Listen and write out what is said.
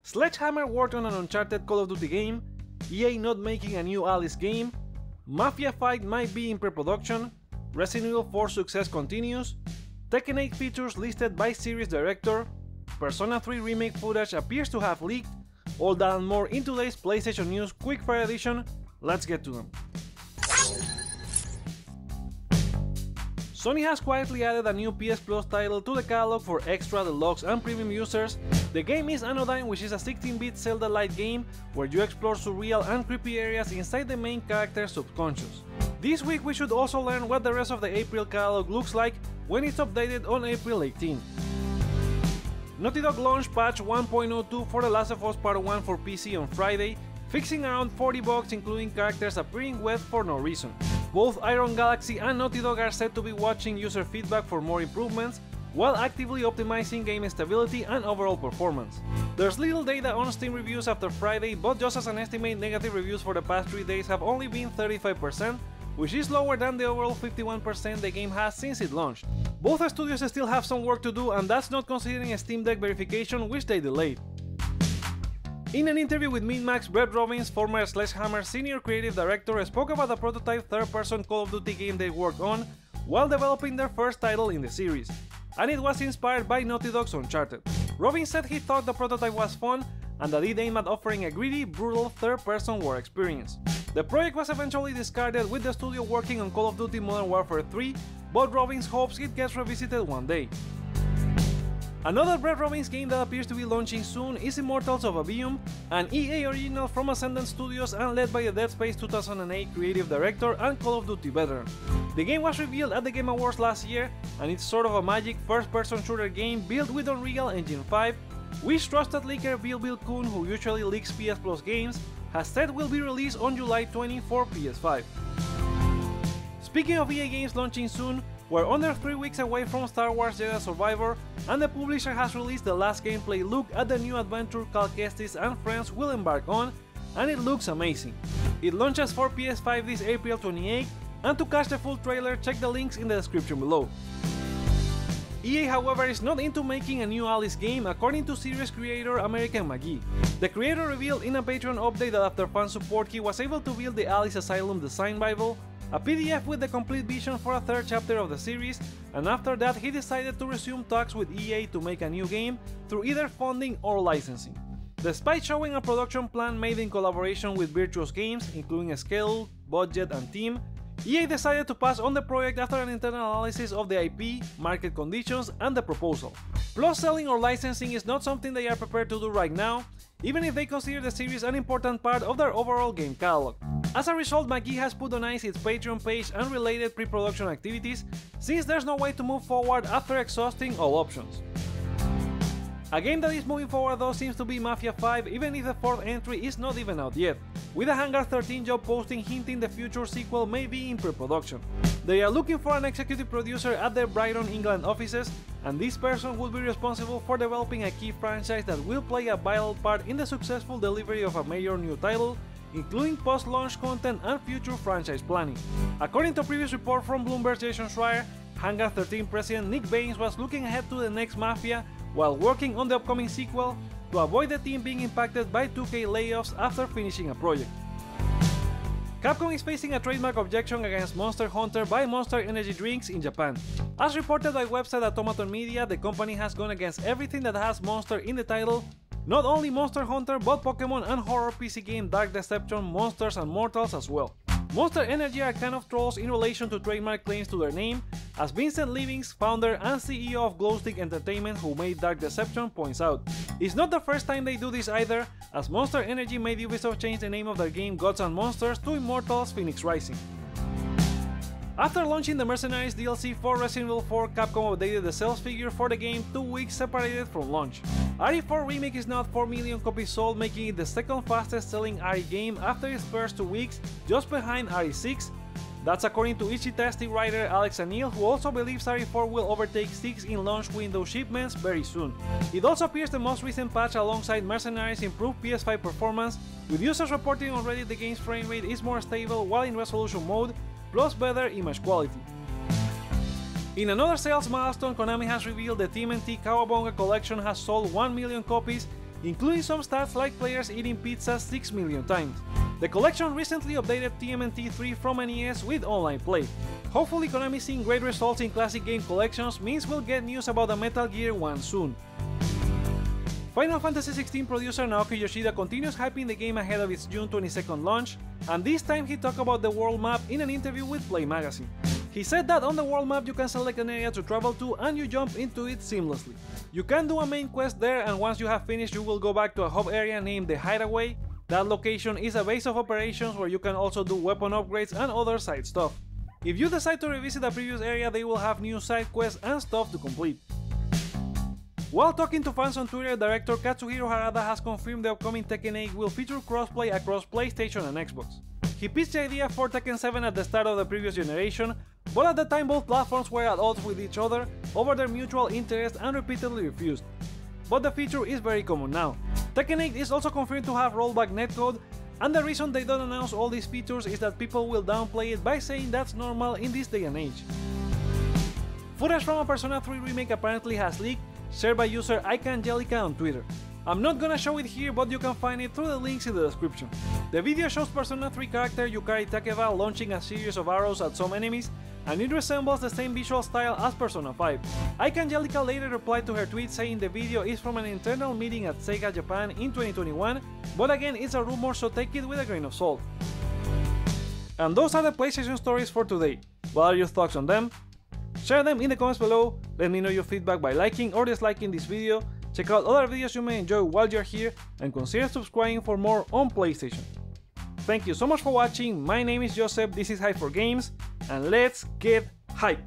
Sledgehammer worked on an Uncharted Call of Duty game, EA not making a new Alice game, Mafia fight might be in pre-production, Resident Evil 4 success continues, Tekken 8 features listed by series director, Persona 3 remake footage appears to have leaked, all that and more in today's PlayStation News Quickfire Edition. Let's get to them. Sony has quietly added a new PS Plus title to the catalog for extra, deluxe and premium users. The game is Anodyne, which is a 16-bit Zelda-like game where you explore surreal and creepy areas inside the main character's subconscious. This week we should also learn what the rest of the April catalog looks like when it's updated on April 18. Naughty Dog launched patch 1.02 for The Last of Us Part 1 for PC on Friday, fixing around 40 bugs including characters appearing wet for no reason. Both Iron Galaxy and Naughty Dog are said to be watching user feedback for more improvements, while actively optimizing game stability and overall performance. There's little data on Steam reviews after Friday, but just as an estimate, negative reviews for the past 3 days have only been 35%, which is lower than the overall 51% the game has since it launched. Both studios still have some work to do, and that's not considering a Steam Deck verification, which they delayed. In an interview with MinMax, Brett Robbins, former Sledgehammer senior creative director, spoke about the prototype third-person Call of Duty game they worked on while developing their first title in the series, and it was inspired by Naughty Dog's Uncharted. Robbins said he thought the prototype was fun and that it aimed at offering a gritty, brutal third-person war experience. The project was eventually discarded with the studio working on Call of Duty Modern Warfare 3, but Robbins hopes it gets revisited one day. Another Brett Robbins game that appears to be launching soon is Immortals of Avium, an EA original from Ascendant Studios and led by the Dead Space 2008 creative director and Call of Duty veteran. The game was revealed at the Game Awards last year, and it's sort of a magic first-person shooter game built with Unreal Engine 5, which trusted leaker Bill Kuhn, who usually leaks PS Plus games, has said will be released on July 20 for PS5. Speaking of EA games launching soon, we're under 3 weeks away from Star Wars Jedi Survivor, and the publisher has released the last gameplay look at the new adventure Cal Kestis and friends will embark on, and it looks amazing. It launches for PS5 this April 28, and to catch the full trailer, check the links in the description below. EA, however, is not into making a new Alice game, according to series creator American McGee. The creator revealed in a Patreon update that after fan support he was able to build the Alice Asylum design bible, a PDF with the complete vision for a third chapter of the series, and after that he decided to resume talks with EA to make a new game through either funding or licensing. Despite showing a production plan made in collaboration with Virtuos Games, including a scale, budget and team, EA decided to pass on the project after an internal analysis of the IP, market conditions and the proposal. Plus, selling or licensing is not something they are prepared to do right now, even if they consider the series an important part of their overall game catalog. As a result, McGee has put on ice its Patreon page and related pre-production activities, since there's no way to move forward after exhausting all options. A game that is moving forward though seems to be Mafia 5, even if the fourth entry is not even out yet, with a Hangar 13 job posting hinting the future sequel may be in pre-production. They are looking for an executive producer at their Brighton, England offices, and this person will be responsible for developing a key franchise that will play a vital part in the successful delivery of a major new title, including post-launch content and future franchise planning. According to a previous report from Bloomberg's Jason Schreier, Hangar 13 president Nick Baines was looking ahead to the next Mafia while working on the upcoming sequel to avoid the team being impacted by 2K layoffs after finishing a project. Capcom is facing a trademark objection against Monster Hunter by Monster Energy Drinks in Japan. As reported by website Automaton Media, the company has gone against everything that has Monster in the title, not only Monster Hunter but Pokemon and horror PC game Dark Deception, Monsters and Mortals as well. Monster Energy are kind of trolls in relation to trademark claims to their name, as Vincent Livings, founder and CEO of Glowstick Entertainment who made Dark Deception, points out. It's not the first time they do this either, as Monster Energy made Ubisoft change the name of their game Gods and Monsters to Immortals Phoenix Rising. After launching the Mercenaries DLC for Resident Evil 4, Capcom updated the sales figure for the game 2 weeks separated from launch. RE4 Remake is now at 4 million copies sold, making it the second fastest selling RE game after its first 2 weeks, just behind RE6. That's according to Itchy Tasty writer Alex Anil, who also believes RE4 will overtake 6 in launch window shipments very soon. It also appears the most recent patch alongside Mercenaries improved PS5 performance, with users reporting on Reddit the game's frame rate is more stable while in resolution mode, plus better image quality. In another sales milestone, Konami has revealed the TMNT Cowabunga collection has sold 1 million copies, including some stats like players eating pizza 6 million times. The collection recently updated TMNT 3 from NES with online play. Hopefully Konami seeing great results in classic game collections means we'll get news about the Metal Gear 1 soon. Final Fantasy XVI producer Naoki Yoshida continues hyping the game ahead of its June 22nd launch, and this time he talked about the world map in an interview with Play Magazine. He said that on the world map you can select an area to travel to and you jump into it seamlessly. You can do a main quest there, and once you have finished you will go back to a hub area named the Hideaway. That location is a base of operations where you can also do weapon upgrades and other side stuff. If you decide to revisit the previous area, they will have new side quests and stuff to complete. While talking to fans on Twitter, director Katsuhiro Harada has confirmed the upcoming Tekken 8 will feature crossplay across PlayStation and Xbox. He pitched the idea for Tekken 7 at the start of the previous generation, but at the time both platforms were at odds with each other over their mutual interest and repeatedly refused. But the feature is very common now. Tekken 8 is also confirmed to have rollback netcode, and the reason they don't announce all these features is that people will downplay it by saying that's normal in this day and age. Footage from a Persona 3 remake apparently has leaked, shared by user IkeAngelica on Twitter. I'm not gonna show it here, but you can find it through the links in the description. The video shows Persona 3 character Yukari Takeba launching a series of arrows at some enemies, and it resembles the same visual style as Persona 5. IkeAngelica later replied to her tweet saying the video is from an internal meeting at Sega Japan in 2021, but again it's a rumor, so take it with a grain of salt. And those are the PlayStation stories for today. What are your thoughts on them? Share them in the comments below, let me know your feedback by liking or disliking this video, check out other videos you may enjoy while you're here, and consider subscribing for more on PlayStation. Thank you so much for watching, my name is Joseph, this is Hype for Games, and let's get hype!